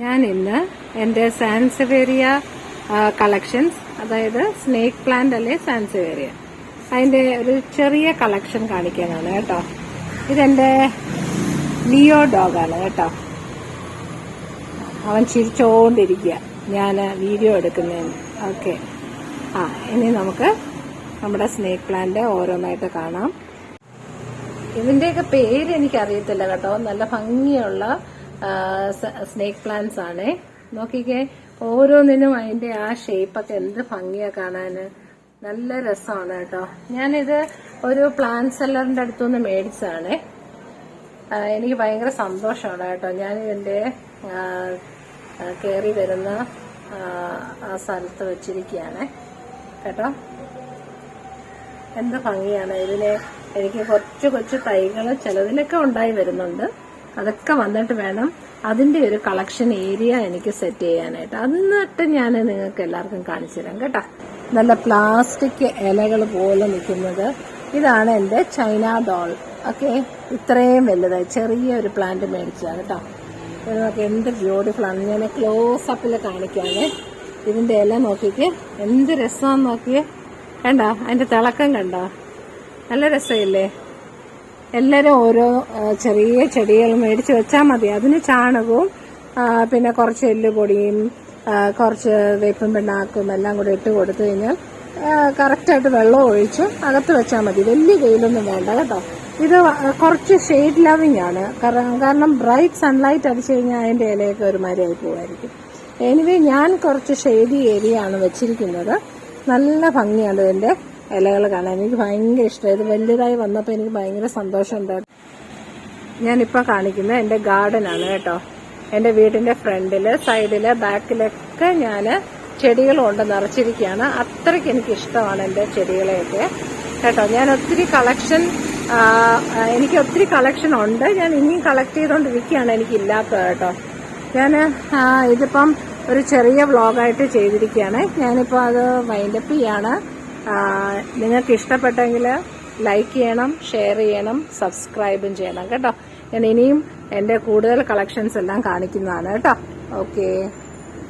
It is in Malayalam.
ഞാൻ ഇന്ന് എൻ്റെ സാൻസവേറിയ കളക്ഷൻസ്, അതായത് സ്നേക്ക് പ്ലാന്റ് അല്ലെ സാൻസവേറിയ, അതിന്റെ ഒരു ചെറിയ കളക്ഷൻ കാണിക്കാനാണ് കേട്ടോ. ഇതെന്റെ ലിയോ ഡോഗാണ് കേട്ടോ. അവൻ ചിരിച്ചോണ്ടിരിക്കുക ഞാൻ വീഡിയോ എടുക്കുന്നതിന്. ഓക്കെ, ഇനി നമുക്ക് നമ്മുടെ സ്നേക്ക് പ്ലാന്റ് ഓരോന്നായിട്ട് കാണാം. ഇതിന്റെയൊക്കെ പേര് എനിക്കറിയത്തില്ല കേട്ടോ. നല്ല ഭംഗിയുള്ള സ്നേക്ക് പ്ലാന്റ്സ് ആണ്. നോക്കിക്കേ, ഓരോന്നിനും അതിന്റെ ആ ഷേപ്പൊക്കെ എന്ത് ഭംഗിയാ കാണാന്. നല്ല രസമാണ് കേട്ടോ. ഞാനിത് ഒരു പ്ലാന്റ് സെല്ലറിന്റെ അടുത്തുനിന്ന് മേടിച്ചതാണ്. എനിക്ക് ഭയങ്കര സന്തോഷമാണ് കേട്ടോ. ഞാനിതിന്റെ കയറി വരുന്ന ആ സ്ഥലത്ത് വെച്ചിരിക്കുകയാണ് കേട്ടോ. എന്ത് ഭംഗിയാണ് ഇതിനെ. എനിക്ക് കൊച്ചു കൊച്ചു തൈകൾ ചിലതിലൊക്കെ ഉണ്ടായി വരുന്നുണ്ട്. അതൊക്കെ വന്നിട്ട് വേണം അതിന്റെ ഒരു കളക്ഷൻ ഏരിയ എനിക്ക് സെറ്റ് ചെയ്യാനായിട്ട്. എന്നിട്ട് ഞാൻ നിങ്ങൾക്ക് എല്ലാവർക്കും കാണിച്ചു തരാം കേട്ടോ. നല്ല പ്ലാസ്റ്റിക് ഇലകൾ പോലെ നിൽക്കുന്നത്. ഇതാണ് എന്റെ ചൈന ഡോൾ. ഓക്കെ, ഇത്രയും വലുതായി ചെറിയൊരു പ്ലാന്റ് മേടിച്ചതാണ് കേട്ടോ. ഇതൊക്കെ എന്ത് ബ്യൂട്ടിഫുൾ ആണ്. ഞാൻ ക്ലോസ് അപ്പിൽ കാണിക്കാതെ. ഇതിന്റെ ഇല നോക്കിക്ക്, എന്ത് രസമാണെന്ന് നോക്കിയേ. കണ്ടോ അതിന്റെ തിളക്കം കണ്ടോ? നല്ല രസമില്ലേ? എല്ലാവരും ഓരോ ചെറിയ ചെടികൾ മേടിച്ച് വെച്ചാൽ മതി. അതിന് ചാണകവും പിന്നെ കുറച്ച് എല്ലുപൊടിയും കുറച്ച് വേപ്പും പിണ്ണാക്കും എല്ലാം കൂടെ ഇട്ട് കൊടുത്തു കഴിഞ്ഞാൽ കറക്റ്റായിട്ട് വെള്ളം ഒഴിച്ച് അകത്ത് വെച്ചാൽ മതി. വലിയ വെയിലൊന്നും വേണ്ട കേട്ടോ. ഇത് കുറച്ച് ഷെയ്ഡ് ലവിങ് ആണ്. കാരണം ബ്രൈറ്റ് സൺലൈറ്റ് അടിച്ചു കഴിഞ്ഞാൽ അതിന്റെ ഇലയൊക്കെ ഒരുമാതിരി ആയി പോകുമായിരിക്കും. എനിവേ ഞാൻ കുറച്ച് ഷെയ്ഡി ഏരിയ ആണ് വെച്ചിരിക്കുന്നത്. നല്ല ഭംഗിയാണ് ഇതിന്റെ ഇലകൾ കാണാൻ. എനിക്ക് ഭയങ്കര ഇഷ്ടമായി. ഇത് വലുതായി വന്നപ്പോൾ എനിക്ക് ഭയങ്കര സന്തോഷമുണ്ടായിരുന്നു. ഞാനിപ്പോ കാണിക്കുന്നത് എന്റെ ഗാർഡൻ ആണ് കേട്ടോ. എന്റെ വീടിന്റെ ഫ്രണ്ടില്, സൈഡില്, ബാക്കിലൊക്കെ ഞാൻ ചെടികൾ കൊണ്ട് നിറച്ചിരിക്കുകയാണ്. അത്രയ്ക്ക് എനിക്ക് ഇഷ്ടമാണ് എന്റെ ചെടികളെയൊക്കെ കേട്ടോ. ഞാൻ ഒത്തിരി കളക്ഷൻ ഉണ്ട്. ഞാൻ ഇനിയും കളക്ട് ചെയ്തുകൊണ്ടിരിക്കുകയാണ്. എനിക്കില്ലാത്തത് കേട്ടോ. ഞാൻ ഇതിപ്പം ഒരു ചെറിയ വ്ളോഗായിട്ട് ചെയ്തിരിക്കുകയാണ്. ഞാനിപ്പോൾ അത് വൈൻഡപ്പ് ചെയ്യാണ്. നിങ്ങൾക്ക് ഇഷ്ടപ്പെട്ടെങ്കിൽ ലൈക്ക് ചെയ്യണം, ഷെയർ ചെയ്യണം, സബ്സ്ക്രൈബും ചെയ്യണം കേട്ടോ. ഞാൻ ഇനിയും എൻ്റെ കൂടുതൽ കളക്ഷൻസ് എല്ലാം കാണിക്കുന്നതാണ് കേട്ടോ. ഓക്കെ.